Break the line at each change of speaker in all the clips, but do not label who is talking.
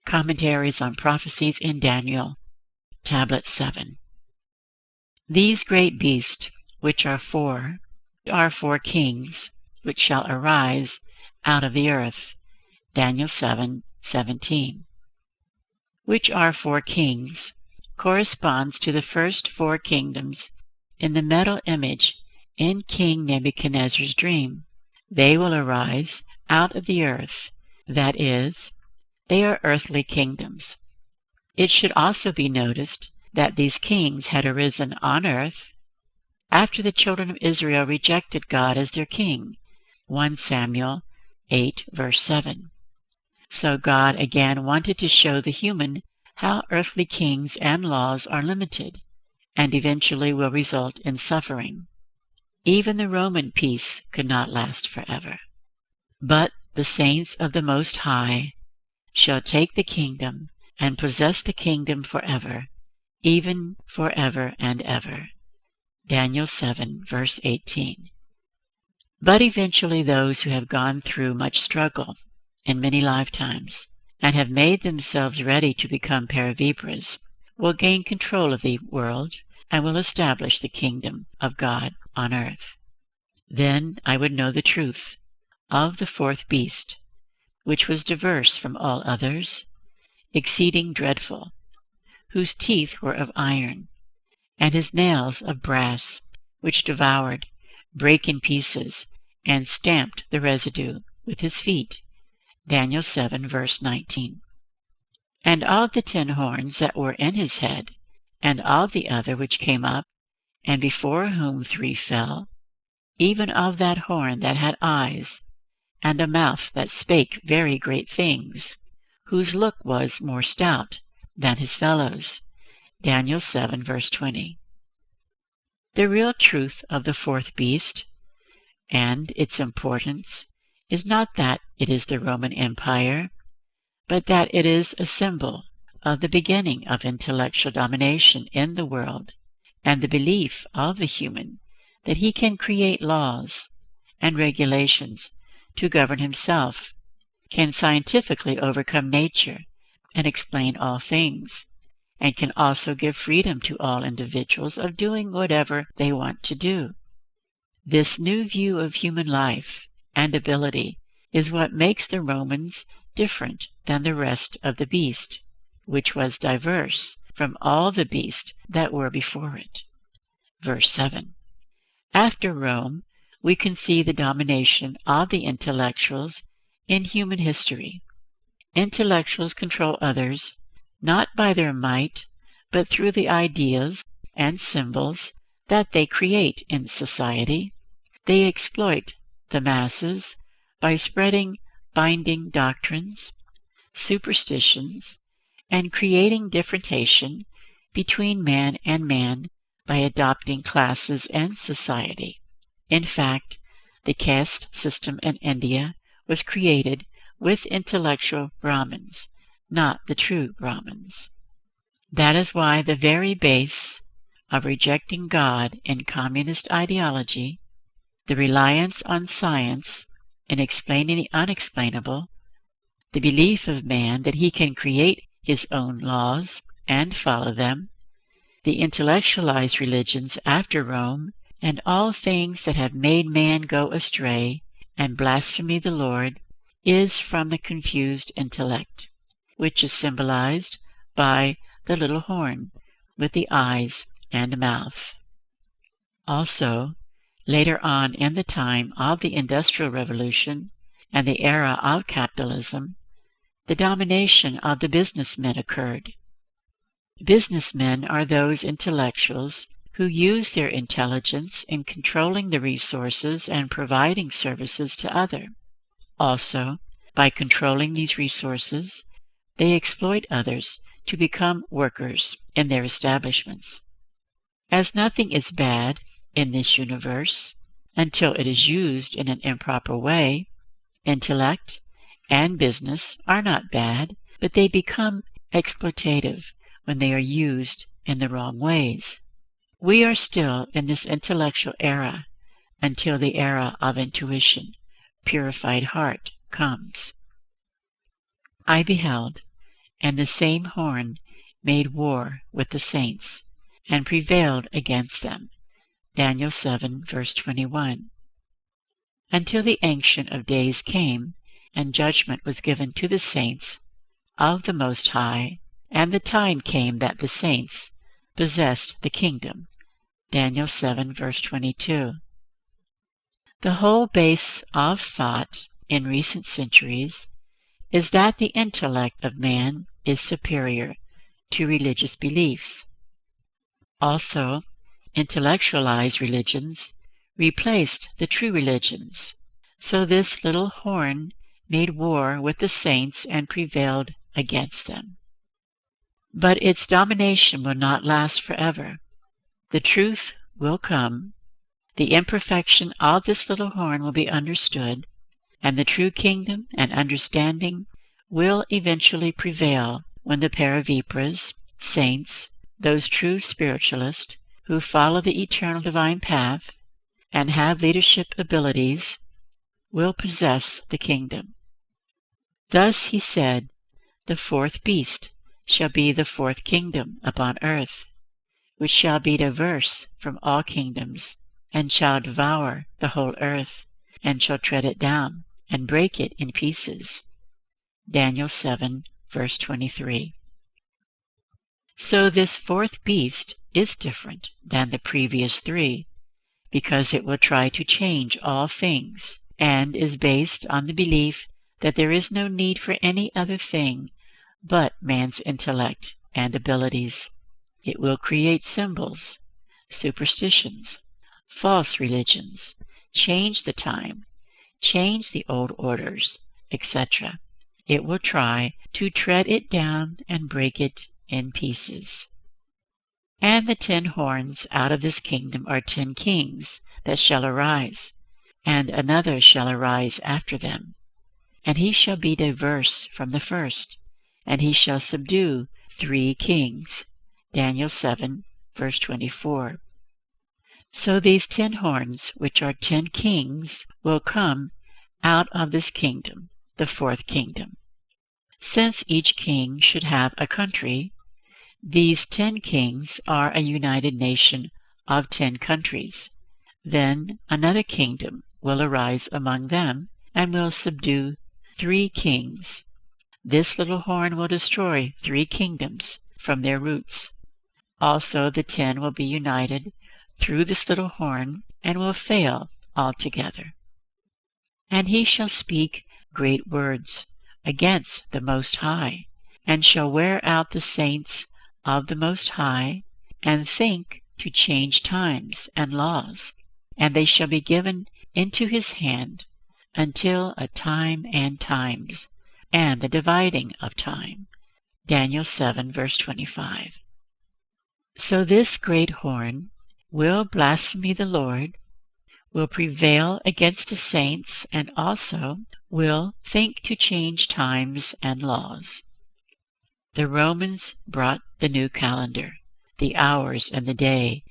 Commentaries on Prophecies in Daniel, Tablet 7. These great beasts, which are four kings, which shall arise out of the earth. Daniel 7:17. Which are four kings corresponds to the first four kingdoms in the metal image in King Nebuchadnezzar's dream. They will arise out of the earth, that is, they are earthly kingdoms. It should also be noticed that these kings had arisen on earth after the children of Israel rejected God as their king. 1 Samuel 8, verse 7. So God again wanted to show the human how earthly kings and laws are limited and eventually will result in suffering. Even the Roman peace could not last forever. But the saints of the Most High shall take the kingdom and possess the kingdom forever, even forever and ever. Daniel 7, verse 18. But eventually those who have gone through much struggle in many lifetimes and have made themselves ready to become Paravipras will gain control of the world and will establish the kingdom of God on earth. Then I would know the truth of the fourth beast, which was diverse from all others, exceeding dreadful, whose teeth were of iron, and his nails of brass, which devoured, brake in pieces, and stamped the residue with his feet. Daniel 7, verse 19. And of the 10 horns that were in his head, and of the other which came up, and before whom 3 fell, even of that horn that had eyes, and a mouth that spake very great things, whose look was more stout than his fellows. Daniel 7, verse 20. The real truth of the fourth beast and its importance is not that it is the Roman Empire, but that it is a symbol of the beginning of intellectual domination in the world and the belief of the human that he can create laws and regulations to govern himself, can scientifically overcome nature and explain all things, and can also give freedom to all individuals of doing whatever they want to do. This new view of human life and ability is what makes the Romans different than the rest of the beast, which was diverse from all the beasts that were before it. Verse 7. After Rome, we can see the domination of the intellectuals in human history. Intellectuals control others, not by their might, but through the ideas and symbols that they create in society. They exploit the masses by spreading binding doctrines, superstitions, and creating differentiation between man and man by adopting classes and society. In fact, the caste system in India was created with intellectual Brahmins, not the true Brahmins. That is why the very base of rejecting God in communist ideology, the reliance on science in explaining the unexplainable, the belief of man that he can create his own laws and follow them, the intellectualized religions after Rome, and all things that have made man go astray and blaspheme the Lord, is from the confused intellect, which is symbolized by the little horn with the eyes and mouth. Also, later on in the time of the Industrial Revolution and the era of capitalism, the domination of the businessmen occurred. Businessmen are those intellectuals who use their intelligence in controlling the resources and providing services to others. Also, by controlling these resources, they exploit others to become workers in their establishments. As nothing is bad in this universe until it is used in an improper way, intellect and business are not bad, but they become exploitative when they are used in the wrong ways. We are still in this intellectual era until the era of intuition, purified heart, comes. I beheld, And the same horn made war with the saints, and prevailed against them. Daniel 7, verse 21. Until the Ancient of Days came, and judgment was given to the saints of the Most High, and the time came that the saints possessed the kingdom. Daniel 7, verse 22. The whole base of thought in recent centuries is that the intellect of man is superior to religious beliefs. Also, intellectualized religions replaced the true religions. So this little horn made war with the saints and prevailed against them. But its domination will not last forever. The truth will come. The imperfection of this little horn will be understood, and the true kingdom and understanding will eventually prevail when the Paravipras, saints, those true spiritualists who follow the eternal divine path and have leadership abilities, will possess the kingdom. Thus he said, the fourth beast shall be the fourth kingdom upon earth, which shall be diverse from all kingdoms, and shall devour the whole earth, and shall tread it down, and break it in pieces. Daniel 7, verse 23. So this fourth beast is different than the previous three, because it will try to change all things, and is based on the belief that there is no need for any other thing but man's intellect and abilities. It will create symbols, superstitions, false religions, change the time, change the old orders, etc. It will try to tread it down and break it in pieces. And the 10 horns out of this kingdom are 10 kings that shall arise, and another shall arise after them. And he shall be diverse from the first, and he shall subdue 3 kings. Daniel 7, verse 24. So these 10 horns, which are 10 kings, will come out of this kingdom, the fourth kingdom. Since each king should have a country, these 10 kings are a united nation of 10 countries. Then another kingdom will arise among them, and will subdue 3 kings. This little horn will destroy 3 kingdoms from their roots. Also the 10 will be united through this little horn, and will fail altogether. And he shall speak great words against the Most High, and shall wear out the saints of the Most High, and think to change times and laws, and they shall be given into his hand until a time and times, and the dividing of time. Daniel 7, verse 25. So this great horn will blaspheme the Lord, will prevail against the saints, and also will think to change times and laws. The Romans brought the new calendar, the hours and the day,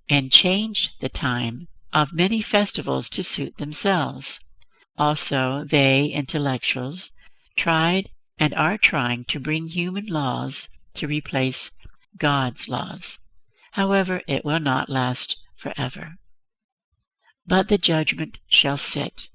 and changed the time of many festivals to suit themselves. Also they, intellectuals, tried and are trying to bring human laws to replace God's laws. However, it will not last forever. But the judgment shall sit,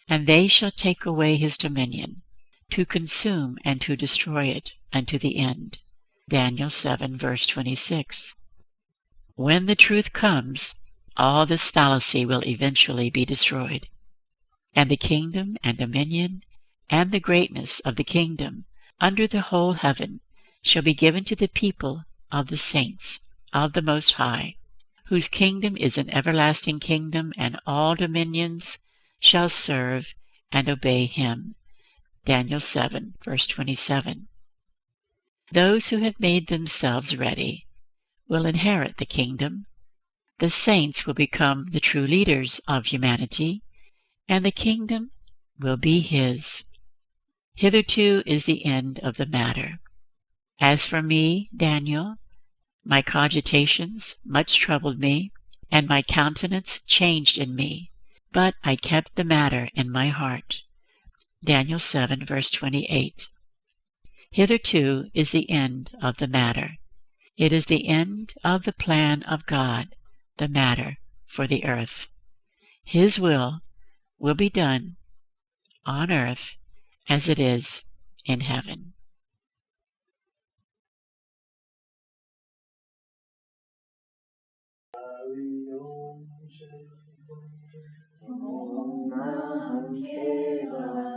and they shall take away his dominion, to consume and to destroy it unto the end. Daniel 7, verse 26. When the truth comes, all this fallacy will eventually be destroyed, and the kingdom and dominion and the greatness of the kingdom under the whole heaven shall be given to the people of the saints of the Most High, whose kingdom is an everlasting kingdom, and all dominions shall serve and obey him. Daniel 7, verse 27. Those who have made themselves ready will inherit the kingdom. The saints will become the true leaders of humanity, and the kingdom will be his. Hitherto is the end of the matter. As for me, Daniel, my cogitations much troubled me, and my countenance changed in me, but I kept the matter in my heart. Daniel 7, verse 28. Hitherto is the end of the matter. It is the end of the plan of God, the matter for the earth. His will be done on earth as it is in heaven.
Om Naham Keva